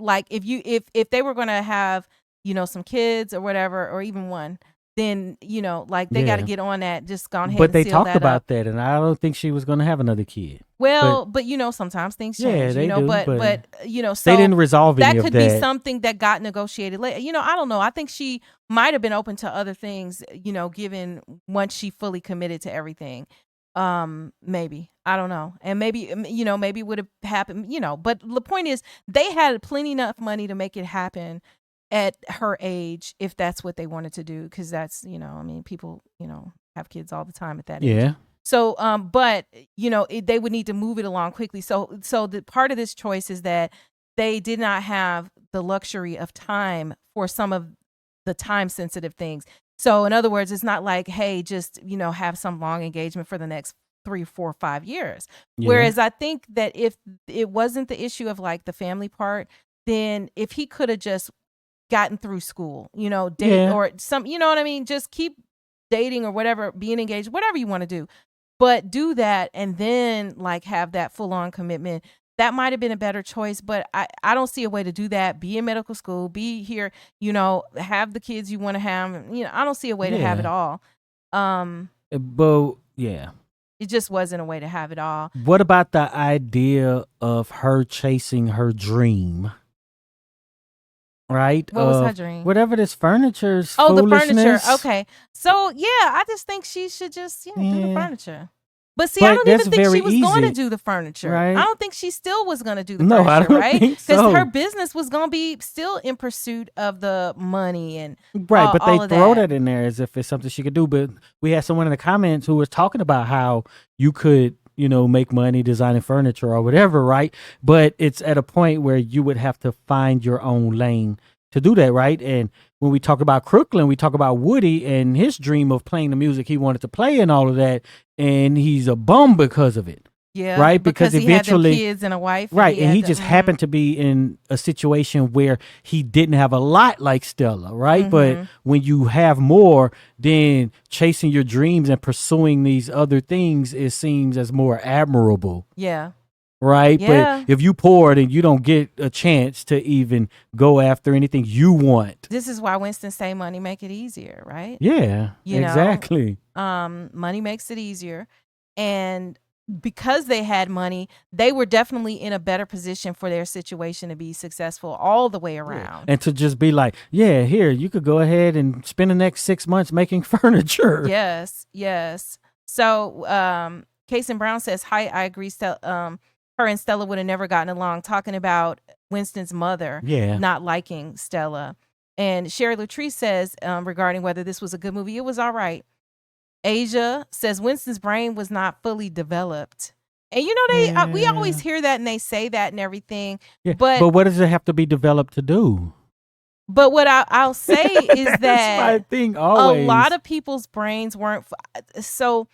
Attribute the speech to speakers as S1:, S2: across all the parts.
S1: like if they were going to have, some kids or whatever, or even one, then, like they got to get on that, just go ahead
S2: But
S1: and
S2: they
S1: seal
S2: talked
S1: that up.
S2: about that, and I don't think she was going to have another kid.
S1: Well, but sometimes things
S2: Yeah,
S1: change,
S2: they do,
S1: but
S2: but
S1: so
S2: they didn't resolve any
S1: that
S2: of
S1: could be
S2: that.
S1: something that got negotiated later. I don't know. I think she might have been open to other things, given once she fully committed to everything. Maybe. I don't know. And maybe maybe it would have happened, but the point is they had plenty enough money to make it happen at her age if that's what they wanted to do, cuz that's, I mean, people, have kids all the time at that age.
S2: Yeah.
S1: So, but they would need to move it along quickly. So the part of this choice is that they did not have the luxury of time for some of the time sensitive things. So in other words, it's not like, hey, just, have some long engagement for the next 3, 4, 5 years.
S2: Yeah.
S1: Whereas I think that if it wasn't the issue of like the family part, then if he could have just gotten through school, date or some, you know what I mean? Just keep dating or whatever, being engaged, whatever you want to do. But do that and then like have that full on commitment. That might have been a better choice, but I don't see a way to do that. Be in medical school, be here, have the kids you want to have. I don't see a way to have it all.
S2: But yeah.
S1: It just wasn't a way to have it all.
S2: What about the idea of her chasing her dream? Right?
S1: What was her dream?
S2: Whatever this furniture's
S1: the
S2: foolishness.
S1: furniture. Okay. So yeah, I just think she should just do the furniture. But see, I don't even think she was going to do the furniture. Right? I don't think she still was going to do the furniture,
S2: I don't
S1: right?
S2: think
S1: Because
S2: so.
S1: her business was going to be still in pursuit of the money and
S2: right. But they throw
S1: that
S2: in there as if it's something she could do. But we had someone in the comments who was talking about how you could, make money designing furniture or whatever, right? But it's at a point where you would have to find your own lane to do that, right? And when we talk about Crooklyn, we talk about Woody and his dream of playing the music he wanted to play and all of that, and he's a bum because of it.
S1: Yeah,
S2: right. Because eventually,
S1: he had them kids and a wife,
S2: right, and he just happened to be in a situation where he didn't have a lot like Stella, right? But when you have more, then chasing your dreams and pursuing these other things, it seems as more admirable.
S1: Yeah.
S2: Right.
S1: Yeah.
S2: But if you poured and you don't get a chance to even go after anything you want.
S1: This is why Winston say money make it easier, right?
S2: Yeah, exactly.
S1: Money makes it easier. And because they had money, they were definitely in a better position for their situation to be successful all the way around.
S2: And to just be like, yeah, here, you could go ahead and spend the next 6 months making furniture.
S1: Yes. So, Case and Brown says, hi, I agree. Her and Stella would have never gotten along, talking about Winston's mother not liking Stella. And Sherry Latrice says, regarding whether this was a good movie, it was all right. Asia says Winston's brain was not fully developed. And we always hear that and they say that and everything.
S2: Yeah. But what does it have to be developed to do?
S1: But what I'll say is that
S2: that's my thing always.
S1: A lot of people's brains weren't. So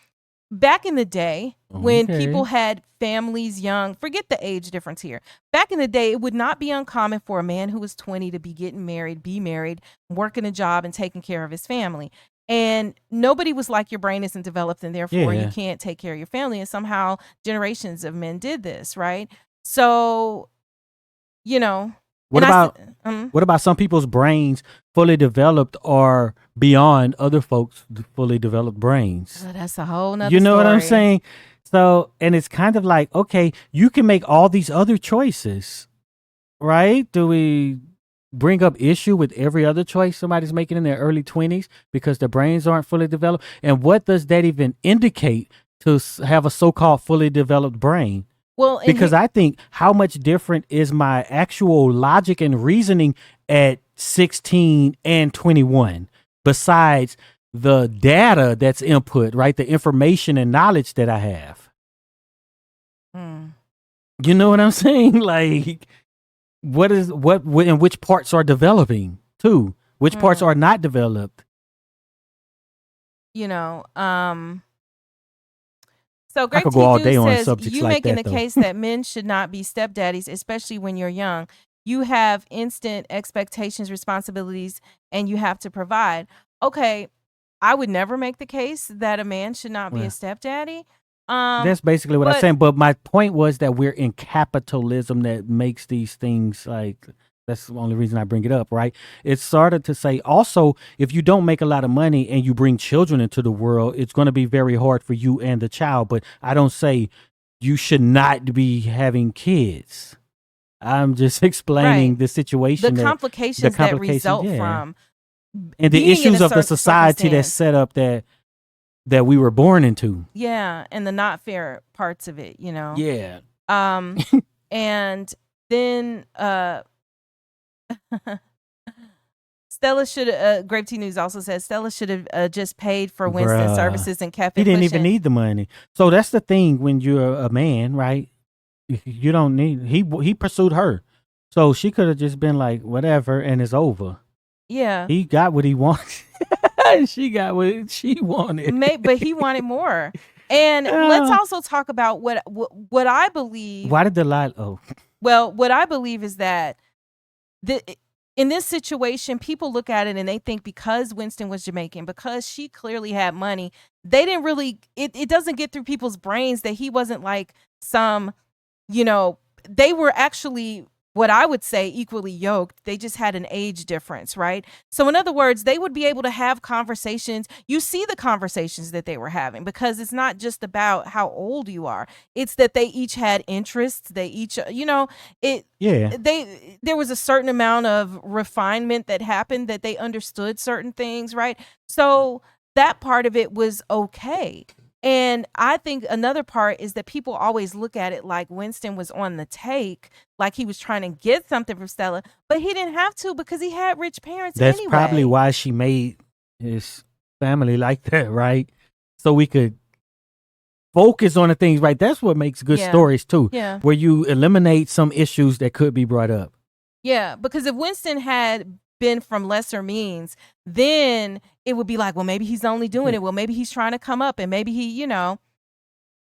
S1: back in the day, when people had families young, forget the age difference here. Back in the day, it would not be uncommon for a man who was 20 to be getting married, working a job and taking care of his family. And nobody was like, your brain isn't developed and therefore you can't take care of your family. And somehow generations of men did this, right? So,
S2: What about some people's brains fully developed or beyond other folks' fully developed brains?
S1: Oh, that's a whole nother
S2: You know
S1: story.
S2: what I'm saying? So, and it's kind of like, okay, you can make all these other choices, right? Do we bring up issue with every other choice somebody's making in their early 20s because their brains aren't fully developed? And what does that even indicate to have a so-called fully developed brain?
S1: Well,
S2: because I think how much different is my actual logic and reasoning at 16 and 21 besides the data that's input, right? The information and knowledge that I have. You know what I'm saying? Like, what and which parts are developing too? Which parts are not developed?
S1: So Great
S2: I could go all day
S1: says,
S2: on subjects
S1: you
S2: like
S1: making
S2: that,
S1: the
S2: though.
S1: case that men should not be stepdaddies, especially when you're young. You have instant expectations, responsibilities, and you have to provide. Okay, I would never make the case that a man should not be a stepdaddy.
S2: That's basically what I'm saying. But my point was that we're in capitalism that makes these things like That's the only reason I bring it up, right? It started to say also, if you don't make a lot of money and you bring children into the world, it's going to be very hard for you and the child. But I don't say you should not be having kids. I'm just explaining the situation,
S1: the complications that result from
S2: and the issues of the society that's set up that we were born into.
S1: Yeah, and the not fair parts of it, you know.
S2: Yeah.
S1: And then Stella should Grape Tea News also says Stella should have just paid for Winston's services and kept it.
S2: He didn't even need the money. So that's the thing when you're a man, right? You don't need. He pursued her, so she could have just been like whatever, and it's over.
S1: Yeah,
S2: he got what he wanted. She got what she wanted.
S1: But he wanted more. And let's also talk about what I believe.
S2: Why did the lie? Oh,
S1: well, what I believe is that in this situation, people look at it and they think because Winston was Jamaican, because she clearly had money, they didn't really. It doesn't get through people's brains that he wasn't like some. You know, they were actually what I would say equally yoked. They just had an age difference, right? So in other words, they would be able to have conversations. You see the conversations that they were having because it's not just about how old you are. It's that they each had interests. They each, you know, there was a certain amount of refinement that happened, that they understood certain things, right? So that part of it was okay. And I think another part is that people always look at it like Winston was on the take, like he was trying to get something from Stella, but he didn't have to because he had rich parents anyway.
S2: That's probably why she made his family like that, right? So we could focus on the things, right? That's what makes good stories too, where you eliminate some issues that could be brought up.
S1: Yeah, because if Winston had been from lesser means, then it would be like, well, maybe he's only doing it. Well, maybe he's trying to come up and maybe he, you know,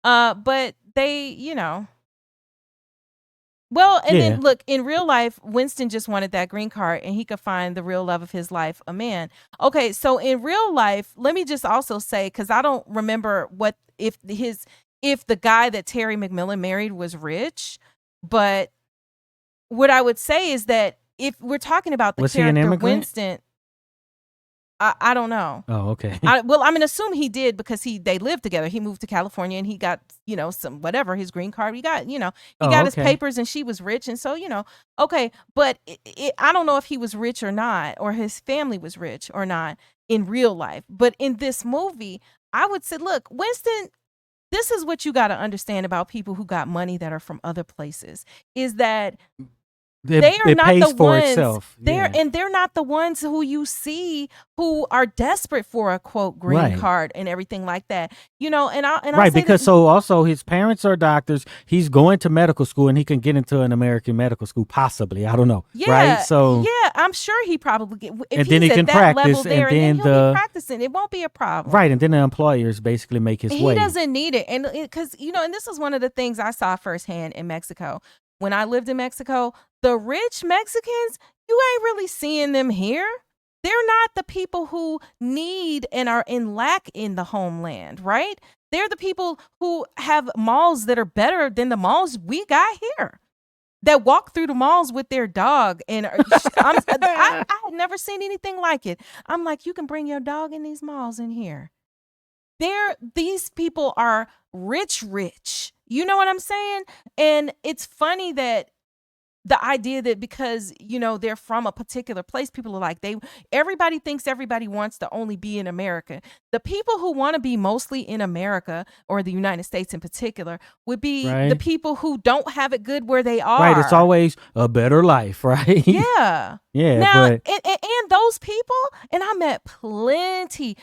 S1: but they, you know, well, and then look, in real life, Winston just wanted that green card and he could find the real love of his life, a man. Okay. So in real life, let me just also say, cause I don't remember if the guy that Terry McMillan married was rich, but what I would say is that if we're talking about the character Winston, I don't know.
S2: Oh, okay.
S1: Well, I'm gonna assume he did because they lived together. He moved to California and he got, you know, some whatever, his green card. He got, you know, his papers and she was rich. And so, you know, okay. But I don't know if he was rich or not, or his family was rich or not in real life. But in this movie, I would say, look, Winston, this is what you got to understand about people who got money that are from other places is that they are not the ones. They're not the ones who you see who are desperate for a quote green card and everything like that. You know, I
S2: because so also his parents are doctors. He's going to medical school and he can get into an American medical school, possibly. I don't know.
S1: Yeah,
S2: right. So
S1: I'm sure he probably
S2: and then he can practice,
S1: and then he'll be practicing. It won't be a problem.
S2: Right, and then the employers basically make his way.
S1: He doesn't need it, and because you know, and this is one of the things I saw firsthand in Mexico. When I lived in Mexico, the rich Mexicans, you ain't really seeing them here. They're not the people who need and are in lack in the homeland, right? They're the people who have malls that are better than the malls we got here. That walk through the malls with their dog. And I had never seen anything like it. I'm like, you can bring your dog in these malls in here. These people are rich. You know what I'm saying? And it's funny that the idea that because, you know, they're from a particular place, people are like, everybody thinks everybody wants to only be in America. The people who want to be mostly in America or the United States in particular would be the people who don't have it good where they are.
S2: Right. It's always a better life, right?
S1: Yeah.
S2: Yeah.
S1: Now, and those people, and I met plenty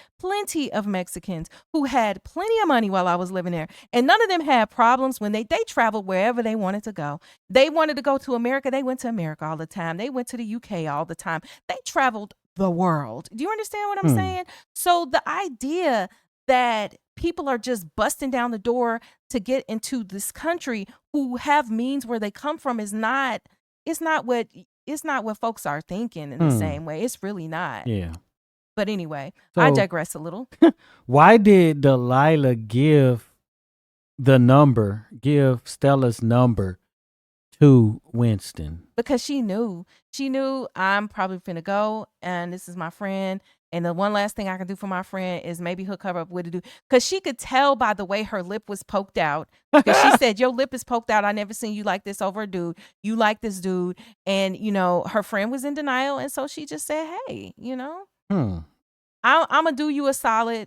S1: of Mexicans who had plenty of money while I was living there. And none of them had problems when they traveled wherever they wanted to go. They wanted to go to America. They went to America all the time. They went to the UK all the time. They traveled the world. Do you understand what I'm saying? So the idea that people are just busting down the door to get into this country who have means where they come from is not what folks are thinking in the same way. It's really not.
S2: Yeah.
S1: But anyway, so, I digress a little.
S2: Why did Delilah give Stella's number to Winston?
S1: Because she knew I'm probably finna go, and this is my friend, and the one last thing I can do for my friend is maybe hook her up with a dude. Because she could tell by the way her lip was poked out. Because she said, your lip is poked out. I never seen you like this over a dude. You like this dude. And, her friend was in denial. And so she just said, hey,
S2: Hmm.
S1: I'm going to do you a solid.